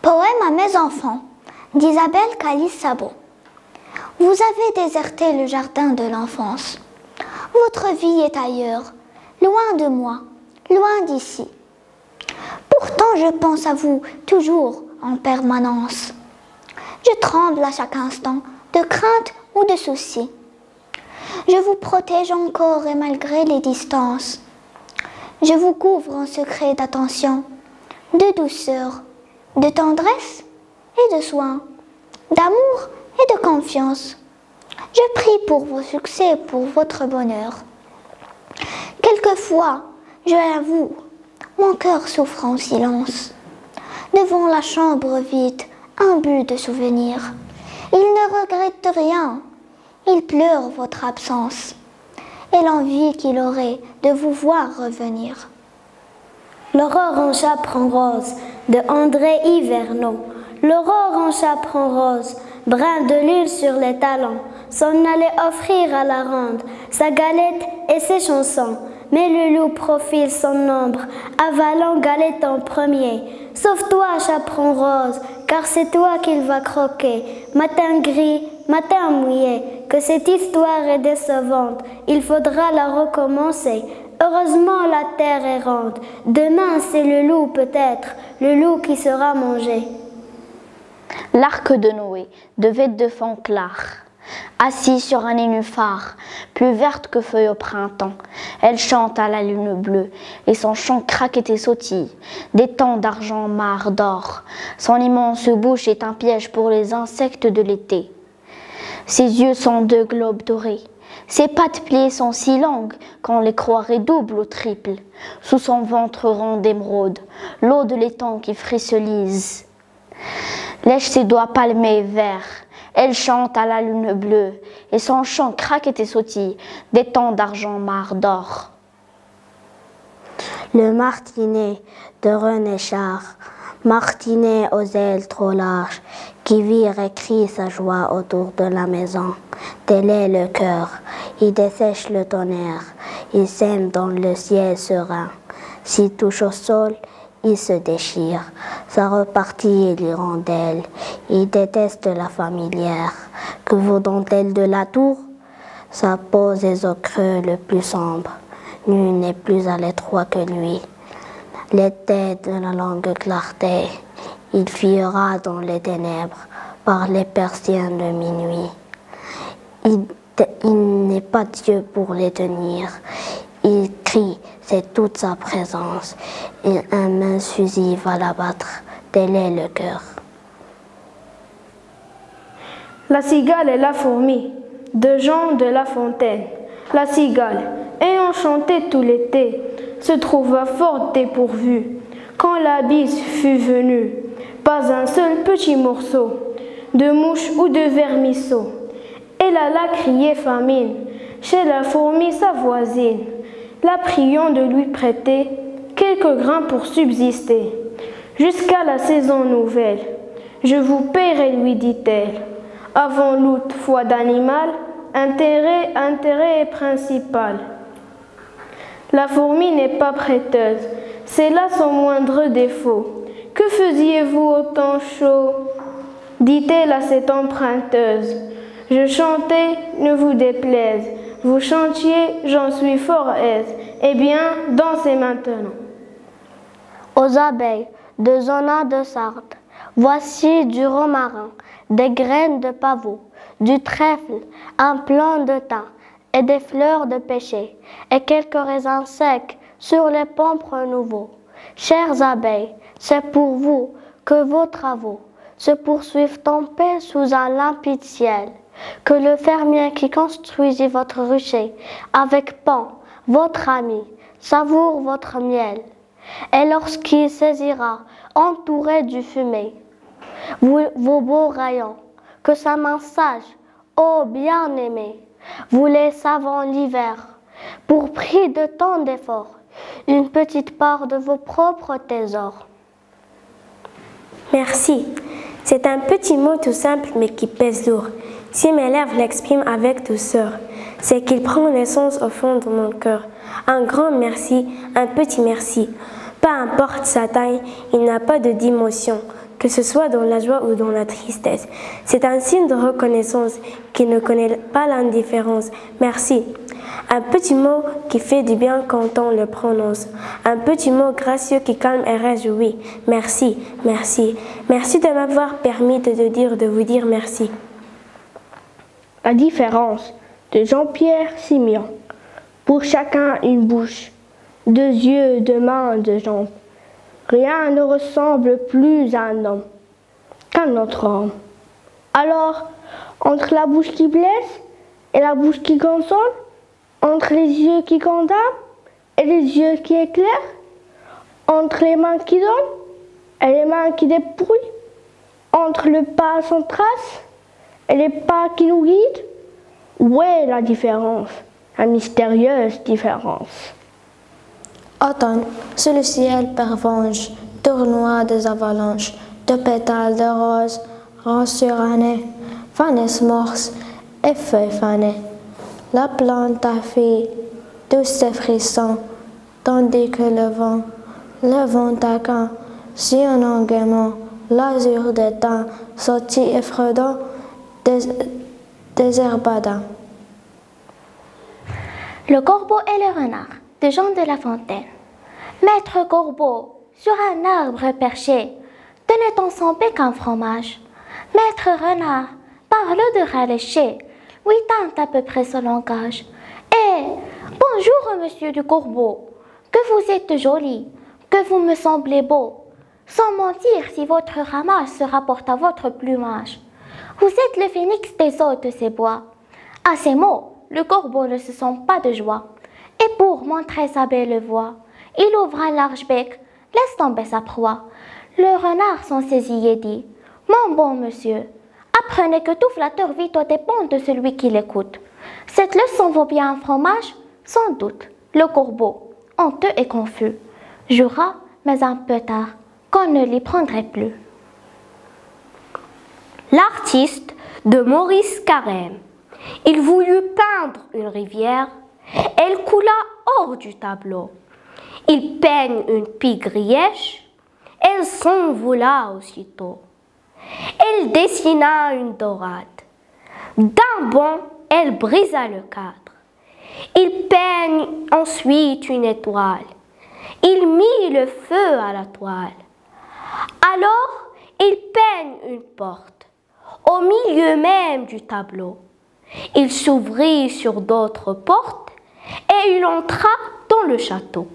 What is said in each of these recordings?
Poème à mes enfants d'Isabelle Calice-Sabot. Vous avez déserté le jardin de l'enfance. Votre vie est ailleurs, loin de moi, loin d'ici. Pourtant je pense à vous toujours en permanence. Je tremble à chaque instant de crainte ou de souci. Je vous protège encore et malgré les distances. Je vous couvre en secret d'attention, de douceur, de tendresse et de soin, d'amour et de confiance. Je prie pour vos succès et pour votre bonheur. Quelquefois, je l'avoue, mon cœur souffre en silence. Devant la chambre vide, imbue de souvenirs, il ne regrette rien, il pleure votre absence et l'envie qu'il aurait de vous voir revenir. L'aurore en chaperon rose de André Hiverneau. L'aurore en chaperon rose, brin de l'huile sur les talons, s'en allait offrir à la ronde sa galette et ses chansons. Mais le loup profile son ombre, avalant galette en premier. Sauve-toi, chaperon rose, car c'est toi qu'il va croquer. Matin gris, matin mouillé, que cette histoire est décevante, il faudra la recommencer. Heureusement la terre est ronde, demain c'est le loup peut-être, le loup qui sera mangé. L'arc de Noé devait de fond clair. Assis sur un nénuphar, plus verte que feuille au printemps, elle chante à la lune bleue, et son chant craque et sautille, des temps d'argent marre d'or. Son immense bouche est un piège pour les insectes de l'été. Ses yeux sont deux globes dorés, ses pattes pliées sont si longues qu'on les croirait doubles ou triples. Sous son ventre rond d'émeraude, l'eau de l'étang qui frisselise. Lèche ses doigts palmés verts. Elle chante à la lune bleue, et son chant craque et sautille, des temps d'argent marre d'or. Le martinet de René Char, martinet aux ailes trop larges, qui vire et crie sa joie autour de la maison. Tel est le cœur, il dessèche le tonnerre, il sème dans le ciel serein. S'il touche au sol, il se déchire, ça repartit l'hirondelle. Il déteste la familière, que vos dentelles de la tour. Sa pose est au creux le plus sombre, nul n'est plus à l'étroit que lui. L'été de la longue clarté, il fuyera dans les ténèbres par les persiennes de minuit. Il n'est pas Dieu pour les tenir. Il crie, c'est toute sa présence, et un mince fusil va l'abattre, tel est le cœur. La cigale et la fourmi, de Jean de La Fontaine. La cigale, ayant chanté tout l'été, se trouva fort dépourvue. Quand la bise fut venue, pas un seul petit morceau de mouche ou de vermisseau. Elle alla crier famine chez la fourmi sa voisine, la priant de lui prêter quelques grains pour subsister. Jusqu'à la saison nouvelle, je vous paierai, lui dit-elle. Avant l'août, foi d'animal, intérêt principal. La fourmi n'est pas prêteuse, c'est là son moindre défaut. Que faisiez-vous au temps chaud? Dit-elle à cette emprunteuse. Je chantais, ne vous déplaise. Vous chantiez, j'en suis fort aise. Eh bien, dansez maintenant. Aux abeilles de Zona de Sarthe, voici du romarin, des graines de pavot, du trèfle, un plant de thym et des fleurs de pêcher, et quelques raisins secs sur les pampres nouveaux. Chères abeilles, c'est pour vous que vos travaux se poursuivent en paix sous un limpide ciel, que le fermier qui construisit votre rucher avec Pan, votre ami, savoure votre miel. Et lorsqu'il saisira, entouré du fumet, vos beaux rayons, que sa main sage, ô bien-aimé, vous les savons l'hiver, pour prix de tant d'efforts, une petite part de vos propres trésors. Merci. C'est un petit mot tout simple mais qui pèse lourd. Si mes lèvres l'expriment avec douceur, c'est qu'il prend naissance au fond de mon cœur. Un grand merci, un petit merci. Peu importe sa taille, il n'a pas de dimension. que ce soit dans la joie ou dans la tristesse. C'est un signe de reconnaissance qui ne connaît pas l'indifférence. Merci. Un petit mot qui fait du bien quand on le prononce. Un petit mot gracieux qui calme et réjouit. Merci, merci. Merci de m'avoir permis de vous dire merci. La différence de Jean-Pierre Simeon. Pour chacun une bouche, 2 yeux, 2 mains, 2 jambes. Rien ne ressemble plus à un homme qu'un autre homme. Alors, entre la bouche qui blesse et la bouche qui console, entre les yeux qui condamnent et les yeux qui éclairent, entre les mains qui donnent et les mains qui dépouillent, entre le pas sans trace et les pas qui nous guident, où est la différence, la mystérieuse différence? Automne, sous le ciel pervenche, tournoi des avalanches, de pétales de roses, rangs surannés, fanès morses et feuilles fanées. La plante affile, tous ses frissons, tandis que le vent taquin, sillonnant gaiement, l'azur des temps, sorti effreudant des herbadins. Le corbeau et le renard, de Jean de La Fontaine. Maître corbeau, sur un arbre perché, tenait-on son bec un fromage. Maître renard, parle de rat léché, oui tente à peu près son langage. Eh, bonjour monsieur du corbeau, que vous êtes joli, que vous me semblez beau, sans mentir si votre ramage se rapporte à votre plumage. Vous êtes le phénix des eaux de ces bois. À ces mots, le corbeau ne se sent pas de joie. Et pour montrer sa belle voix, il ouvre un large bec, laisse tomber sa proie. Le renard s'en saisit et dit: Mon bon monsieur, apprenez que tout flatteur vit aux dépens de celui qui l'écoute. Cette leçon vaut bien un fromage? Sans doute. Le corbeau, honteux et confus, jura, mais un peu tard, qu'on ne l'y prendrait plus. L'artiste de Maurice Carême. Il voulut peindre une rivière, elle coula hors du tableau. Il peigne une pie grièche, elle s'envola aussitôt. Elle dessina une dorade. D'un bond, elle brisa le cadre. Il peigne ensuite une étoile. Il mit le feu à la toile. Alors, il peigne une porte, au milieu même du tableau. Il s'ouvrit sur d'autres portes et il entra dans le château.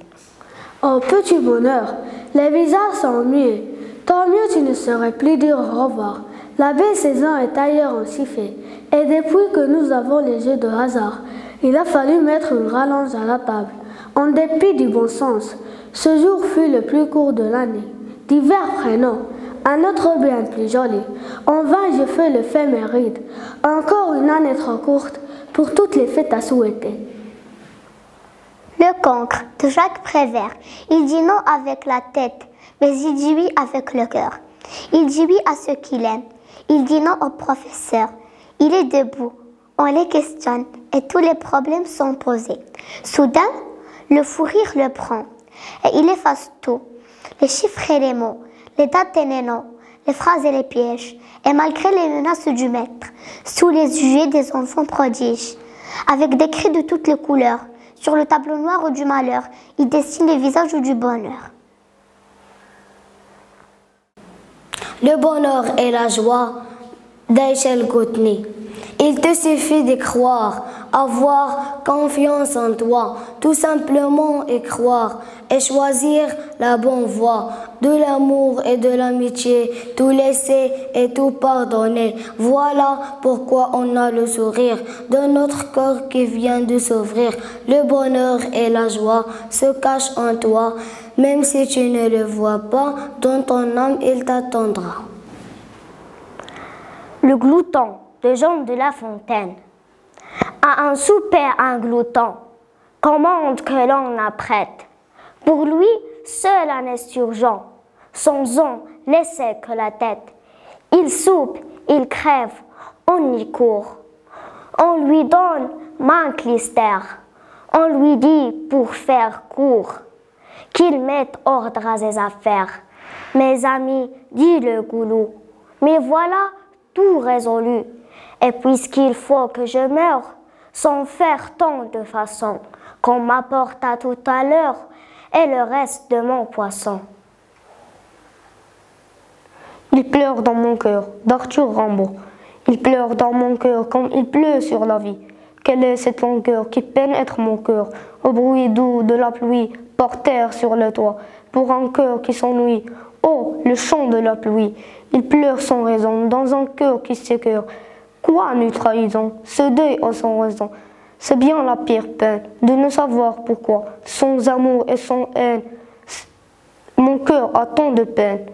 Oh petit bonheur, les visages sont muets. Tant mieux tu ne saurais plus dire au revoir. La belle saison est ailleurs en sifflet. Et depuis que nous avons les jeux de hasard, il a fallu mettre une rallonge à la table. En dépit du bon sens, ce jour fut le plus court de l'année. Divers prénoms, un autre bien plus joli. En vain je fais le féméride. Encore une année trop courte pour toutes les fêtes à souhaiter. Le cancre de Jacques Prévert. Il dit non avec la tête, mais il dit oui avec le cœur. Il dit oui à ceux qu'il aime. Il dit non au professeur. Il est debout, on les questionne et tous les problèmes sont posés. Soudain, le fou rire le prend et il efface tout. Les chiffres et les mots, les dates et les noms, les phrases et les pièges. Et malgré les menaces du maître, sous les yeux des enfants prodiges, avec des cris de toutes les couleurs, sur le tableau noir du malheur, il dessine les visages du bonheur. Le bonheur et la joie d'Eichel Goutny. Il te suffit de croire, avoir confiance en toi, tout simplement y croire et choisir la bonne voie, de l'amour et de l'amitié, tout laisser et tout pardonner. Voilà pourquoi on a le sourire de notre corps qui vient de s'ouvrir. Le bonheur et la joie se cachent en toi, même si tu ne le vois pas, dans ton âme il t'attendra. Le glouton de Jean de La Fontaine. À un souper un glouton, commande que l'on apprête. Pour lui, seul un est urgent, sans on laissait que la tête. Il soupe, il crève, on y court. On lui donne main clister, on lui dit pour faire court, qu'il mette ordre à ses affaires. Mes amis, dit le goulot, mais voilà tout résolu. Et puisqu'il faut que je meure, sans faire tant de façon qu'on m'apporta tout à l'heure et le reste de mon poisson. Il pleure dans mon cœur, d'Arthur Rimbaud. Il pleure dans mon cœur comme il pleut sur la vie. Quelle est cette longueur qui pénètre mon cœur, au bruit doux de la pluie par terre sur le toit, pour un cœur qui s'ennuie. Oh, le chant de la pluie, il pleure sans raison dans un cœur qui s'écœure. Quoi nous trahison, ce deuil a sans raison. C'est bien la pire peine de ne savoir pourquoi, sans amour et sans haine, mon cœur a tant de peine.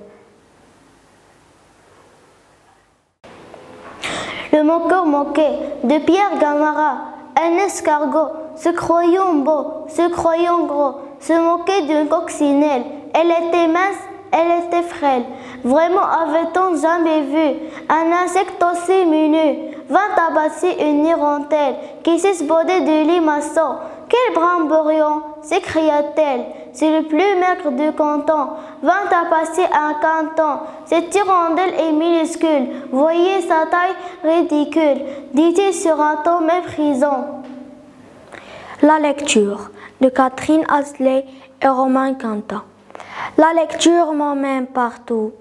Le moqueur moqué de Pierre Gamarra, un escargot, se croyant beau, se croyant gros, se moquait d'une coccinelle. Elle était mince, elle était frêle. Vraiment avait-on jamais vu un insecte aussi minus? Vint tabasser une hirondelle qui s'esbaudait de limaçon. Quel brimborion! S'écria-t-elle. C'est le plus maigre du canton. Vint à passer un canton. Cette hirondelle est minuscule. Voyez sa taille ridicule, dit-il sur un ton méprisant. La lecture de Catherine Asley et Romain Quentin. La lecture m'emmène partout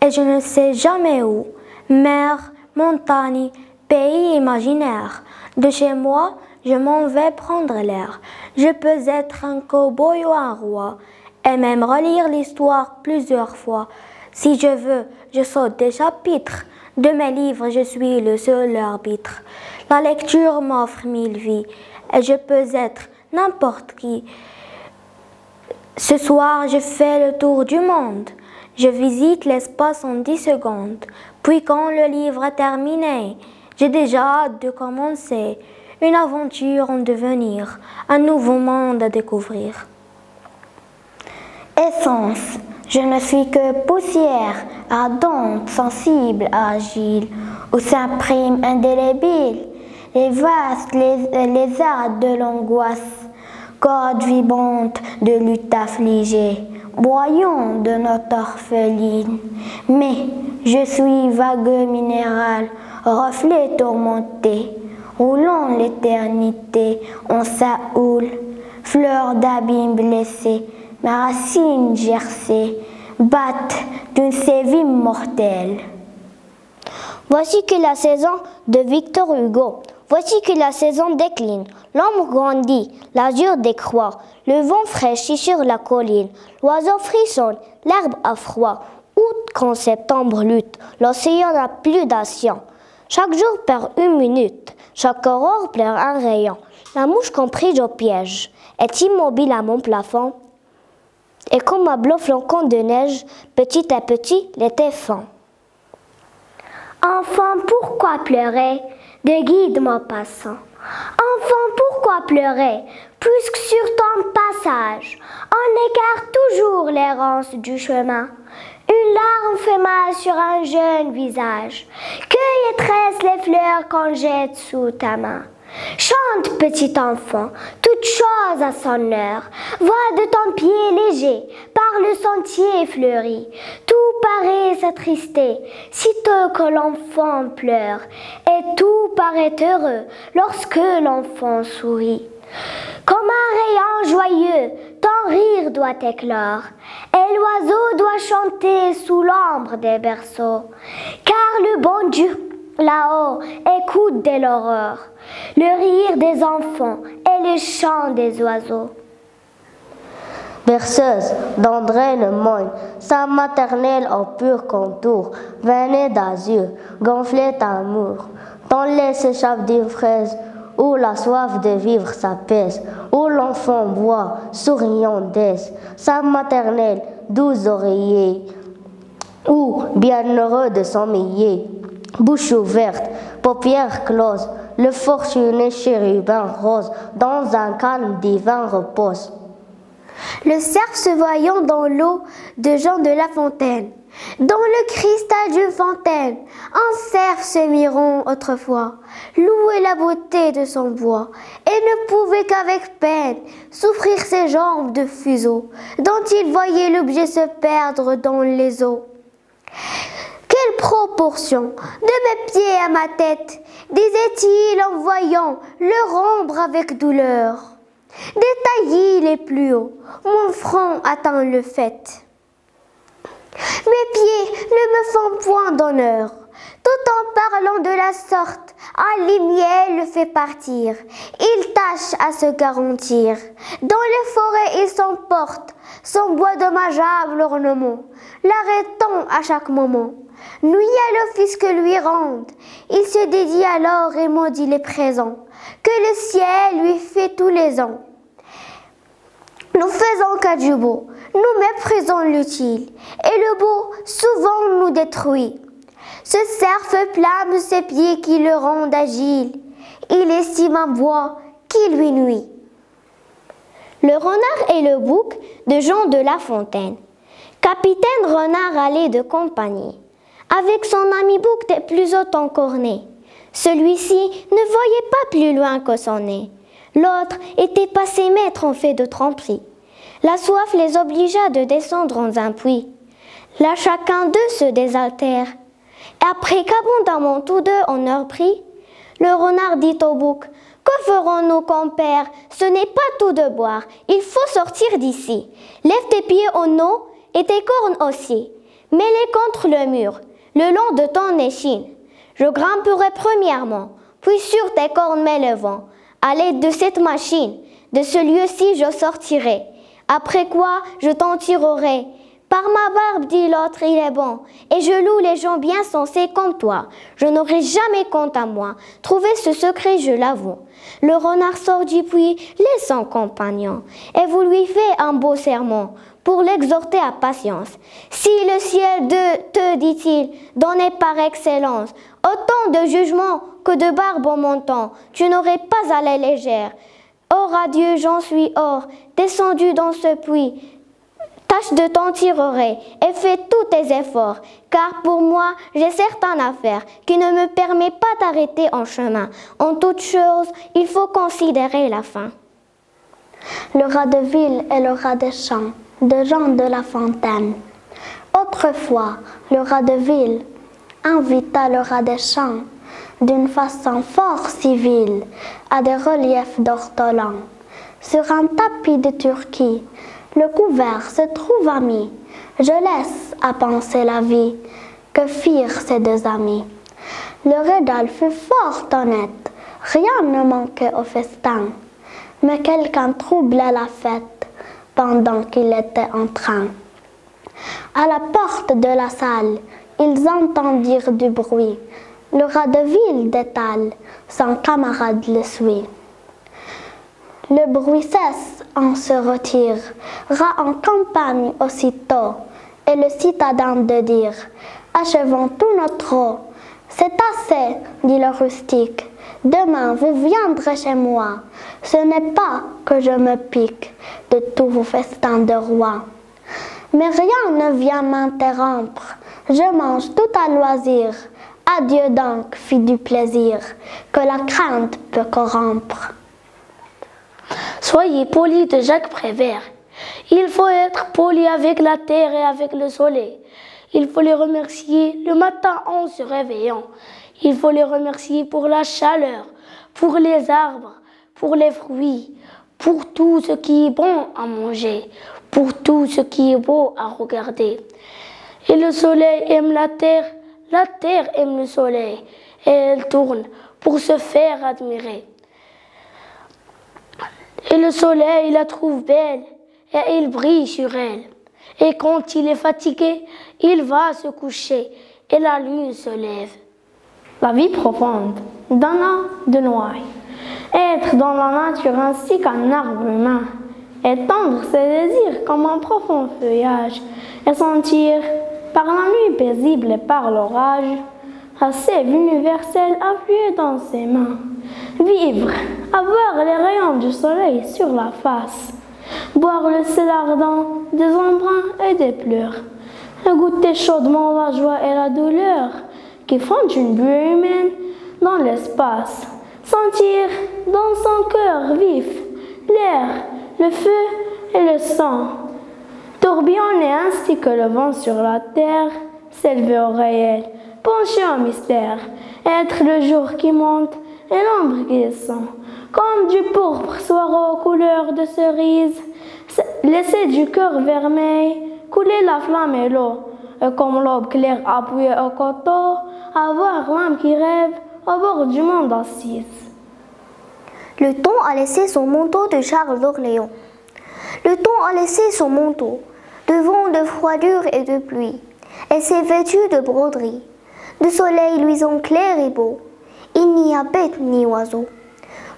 et je ne sais jamais où. Mer, montagne, pays imaginaire. De chez moi, je m'en vais prendre l'air. Je peux être un cow-boy ou un roi et même relire l'histoire plusieurs fois. Si je veux, je saute des chapitres. De mes livres, je suis le seul arbitre. La lecture m'offre 1000 vies et je peux être n'importe qui. Ce soir, je fais le tour du monde. Je visite l'espace en 10 secondes. Puis quand le livre est terminé, j'ai déjà hâte de commencer. Une aventure en devenir, un nouveau monde à découvrir. Essence, je ne suis que poussière, ardente, sensible, agile, où s'imprime indélébile les vastes lézards de l'angoisse, cordes vibrantes de lutte affligée, broyons de notre orpheline. Mais je suis vague minéral, reflet tourmenté, roulant l'éternité en sa houle, fleur d'abîme blessée, ma racine gercée, batte d'une séville mortelle. Voici que la saison de Victor Hugo. Voici que la saison décline, l'ombre grandit, l'azur décroît, le vent fraîchit sur la colline, l'oiseau frissonne, l'herbe a froid. Août quand septembre lutte, l'océan n'a plus d'action. Chaque jour perd une minute, chaque aurore pleure un rayon. La mouche comprise au piège est immobile à mon plafond. Et comme un blanc flocon de neige, petit à petit, l'été fond. Enfant, pourquoi pleurer? De guide mon passant. Enfant, pourquoi pleurer? Puisque sur ton passage, on écarte toujours l'errance du chemin. Une larme fait mal sur un jeune visage. Cueille et tresse les fleurs qu'on jette sous ta main. Chante, petit enfant, toute chose à son heure. Va de ton pied léger par le sentier fleuri. Tout paraît s'attrister, sitôt que l'enfant pleure. Et tout paraît heureux lorsque l'enfant sourit. Comme un rayon joyeux, ton rire doit éclore, et l'oiseau doit chanter sous l'ombre des berceaux. Car le bon Dieu, là-haut, écoute dès l'aurore le rire des enfants et le chant des oiseaux. Berceuse d'André Lemoyne, sa maternelle au pur contour, veinée d'azur, gonflée d'amour. Ton lait s'échappe d'une fraise, où la soif de vivre s'apaise, où l'enfant boit, souriant d'aise, sa maternelle, doux oreiller, où, bien heureux de sommeiller, bouche ouverte, paupières closes, le fortuné chérubin rose, dans un calme divin repose. Le cerf se voyant dans l'eau de Jean de La Fontaine, Dans le cristal d'une fontaine, un cerf se miron autrefois, louait la beauté de son bois, et ne pouvait qu'avec peine souffrir ses jambes de fuseau, dont il voyait l'objet se perdre dans les eaux. Quelle proportion de mes pieds à ma tête, disait-il en voyant leur ombre avec douleur. Des taillis les plus hauts, mon front atteint le fait. Mes pieds ne me font point d'honneur, tout en parlant de la sorte, un limier le fait partir. Il tâche à se garantir. Dans les forêts il s'emporte, son bois dommageable ornement, l'arrêtant à chaque moment. Nuit à l'office que lui rendent, il se dédie alors et maudit les présents, que le ciel lui fait tous les ans. Nous faisons qu'à du beau, nous méprisons l'utile, et le beau souvent nous détruit. Ce cerf blâme ses pieds qui le rendent agile, il estime un bois qui lui nuit. Le renard et le bouc de Jean de La Fontaine. Capitaine Renard allait de compagnie, avec son ami bouc des plus hauts encornés. Celui-ci ne voyait pas plus loin que son nez. L'autre était passé maître en fait de tromperie. La soif les obligea de descendre dans un puits. Là chacun d'eux se désaltère. Et après qu'abondamment tous deux en eurent pris, le renard dit au bouc: « Que ferons-nous, compère? Ce n'est pas tout de boire, il faut sortir d'ici. Lève tes pieds en eau et tes cornes aussi. Mets-les contre le mur, le long de ton échine. Je grimperai premièrement, puis sur tes cornes m'élevant. À l'aide de cette machine, de ce lieu-ci je sortirai. Après quoi, je t'en tirerai. Par ma barbe, dit l'autre, il est bon, et je loue les gens bien sensés comme toi. Je n'aurai jamais compte à moi. Trouver ce secret, je l'avoue. » Le renard sort du puits, laisse son compagnon, et vous lui faites un beau sermon pour l'exhorter à patience. Si le ciel te, dit-il, donnait par excellence autant de jugement que de barbe au menton, tu n'aurais pas à la légère. Or, adieu, j'en suis hors, descendu dans ce puits. Tâche de t'en tirer et fais tous tes efforts, car pour moi, j'ai certaines affaires qui ne me permettent pas d'arrêter en chemin. En toute chose, il faut considérer la fin. Le rat de ville et le rat des champs, de Jean de La Fontaine. Autrefois, le rat de ville invita le rat des champs d'une façon fort civile à des reliefs d'ortolans. Sur un tapis de Turquie, le couvert se trouva mis. Je laisse à penser la vie que firent ces deux amis. Le régal fut fort honnête, rien ne manquait au festin, mais quelqu'un troublait la fête pendant qu'il était en train. À la porte de la salle, ils entendirent du bruit. Le rat de ville détale, son camarade le suit. Le bruit cesse, on se retire, rat en campagne aussitôt, et le citadin de dire: achevons tout notre eau. C'est assez, dit le rustique, demain vous viendrez chez moi. Ce n'est pas que je me pique de tous vos festins de roi. Mais rien ne vient m'interrompre, je mange tout à loisir. Adieu donc, fille du plaisir, que la crainte peut corrompre. Soyez poli de Jacques Prévert. Il faut être poli avec la terre et avec le soleil. Il faut les remercier le matin en se réveillant. Il faut les remercier pour la chaleur, pour les arbres, pour les fruits, pour tout ce qui est bon à manger, pour tout ce qui est beau à regarder. Et le soleil aime la terre aime le soleil, et elle tourne pour se faire admirer. Et le soleil la trouve belle, et il brille sur elle. Et quand il est fatigué, il va se coucher, et la lune se lève. La vie profonde d'Anna de Noailles. Être dans la nature ainsi qu'un arbre humain, étendre ses désirs comme un profond feuillage, et sentir, par la nuit paisible et par l'orage, la sève universelle affluer dans ses mains. Vivre, avoir les rayons du soleil sur la face, boire le sel ardent des embruns et des pleurs, et goûter chaudement la joie et la douleur qui font une buée humaine dans l'espace. Sentir dans son cœur vif l'air, le feu et le sang. Tourbillonner ainsi que le vent sur la terre, s'élever au réel, pencher au mystère, être le jour qui monte et l'ombre qui descend, comme du pourpre soir aux couleurs de cerise, laisser du cœur vermeil couler la flamme et l'eau, et comme l'aube claire appuyée au coteau, avoir l'âme qui rêve au bord du monde assise. Le temps a laissé son manteau de Charles d'Orléans. Le temps a laissé son manteau de vent, de froidure et de pluie, et s'est vêtu de broderie, de soleil luisant clair et beau. Il n'y a bête ni oiseau,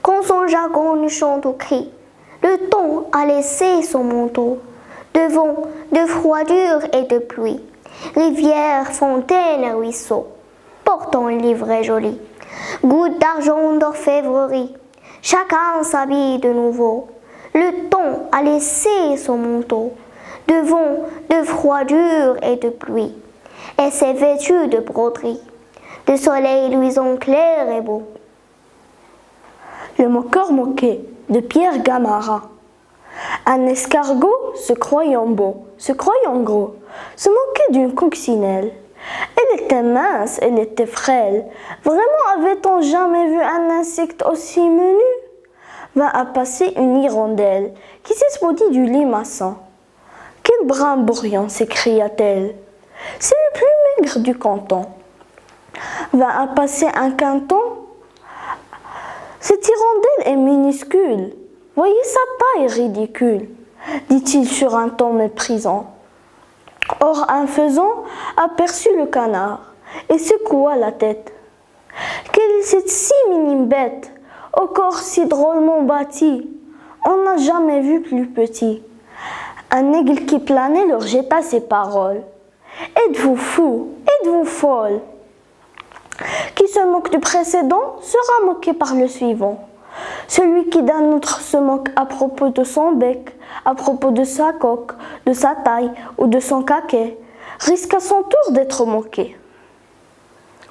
quand son jargon ne chante ou crie. Le temps a laissé son manteau de vent, de froidure et de pluie, rivière, fontaine et ruisseau, portant un livret joli, gouttes d'argent d'orfèvrerie, chacun s'habille de nouveau. Le temps a laissé son manteau de vent, de froidure et de pluie, et s'est vêtu de broderie, de soleil luisant clair et beau. Le moqueur moqué de Pierre Gamarra. Un escargot se croyant beau, se croyant gros, se moquait d'une coccinelle. Elle était mince, elle était frêle. Vraiment avait-on jamais vu un insecte aussi menu? Vint à passer une hirondelle qui s'esbaudit du limaçon. Quel brimboriant, s'écria-t-elle. C'est le plus maigre du canton. Vint à passer un quinton. Cette hirondelle est minuscule. Voyez sa taille ridicule, dit-il sur un ton méprisant. Or un faisan aperçut le canard et secoua la tête. Quelle est cette si minime bête, au corps si drôlement bâti? On n'a jamais vu plus petit. Un aigle qui planait leur jeta ces paroles. Êtes-vous fou? Êtes-vous folle? Qui se moque du précédent sera moqué par le suivant. Celui qui d'un autre se moque à propos de son bec, à propos de sa coque, de sa taille ou de son caquet, risque à son tour d'être moqué.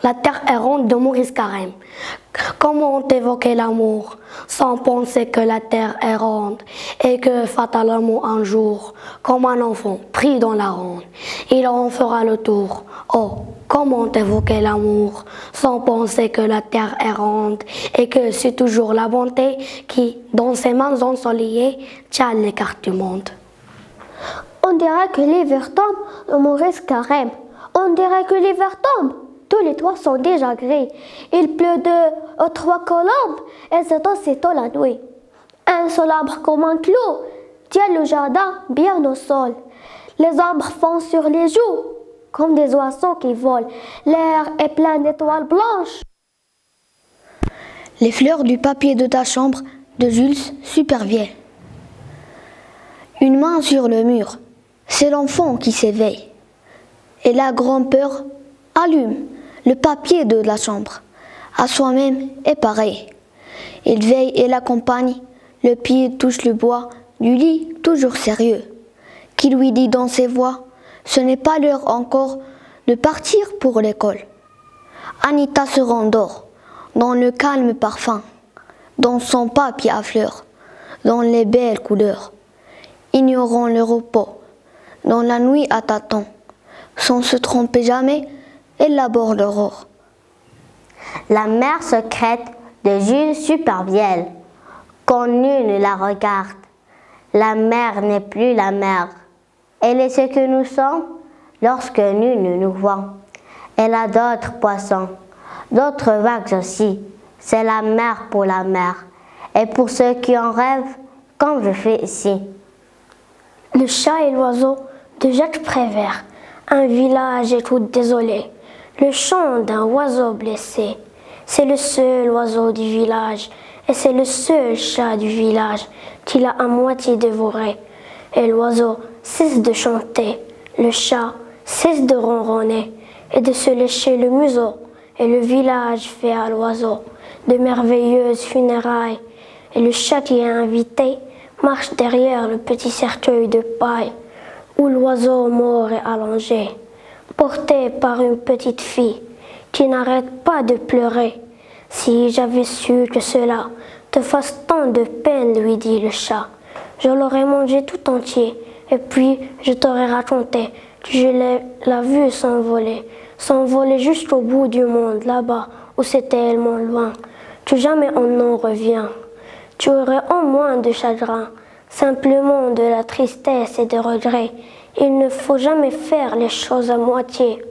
La terre errante de Maurice Carême. Comment évoquer l'amour sans penser que la terre errante et que fatalement un jour, comme un enfant pris dans la ronde, il en fera le tour. Oh, comment évoquer l'amour sans penser que la terre errante et que c'est toujours la bonté qui, dans ses mains ensoleillées, tient les cartes du monde. On dirait que l'hiver tombe de Maurice Carême. On dirait que l'hiver tombe. Tous les toits sont déjà gris. Il pleut aux trois colombes et c'est aussitôt la nuit. Un seul arbre comme un clou tient le jardin bien au sol. Les arbres font sur les joues comme des oiseaux qui volent. L'air est plein d'étoiles blanches. Les fleurs du papier de ta chambre de Jules Supervielle. Une main sur le mur, c'est l'enfant qui s'éveille. Et la grand-peur allume le papier de la chambre. À soi-même est pareil. Il veille et l'accompagne, le pied touche le bois du lit toujours sérieux, qui lui dit dans ses voix, ce n'est pas l'heure encore de partir pour l'école. Anita se rendort dans le calme parfum, dans son papier à fleurs, dans les belles couleurs, ignorant le repos, dans la nuit à tâtons, sans se tromper jamais, élabore l'aurore. La mer secrète de Jules Supervielle, quand nul ne la regarde. La mer n'est plus la mer. Elle est ce que nous sommes lorsque nul ne nous voit. Elle a d'autres poissons, d'autres vagues aussi. C'est la mer pour la mer. Et pour ceux qui en rêvent, comme je fais ici. Le chat et l'oiseau de Jacques Prévert. Un village est tout désolé. Le chant d'un oiseau blessé. C'est le seul oiseau du village et c'est le seul chat du village qui l'a à moitié dévoré. Et l'oiseau cesse de chanter, le chat cesse de ronronner et de se lécher le museau. Et le village fait à l'oiseau de merveilleuses funérailles. Et le chat qui est invité marche derrière le petit cercueil de paille. où l'oiseau mort est allongé, porté par une petite fille qui n'arrête pas de pleurer. Si j'avais su que cela te fasse tant de peine, lui dit le chat, je l'aurais mangé tout entier, et puis je t'aurais raconté que je l'ai vu s'envoler jusqu'au bout du monde, là-bas où c'est tellement loin, que jamais on n'en revient. Tu aurais au moins de chagrin, simplement de la tristesse et de regret. Il ne faut jamais faire les choses à moitié.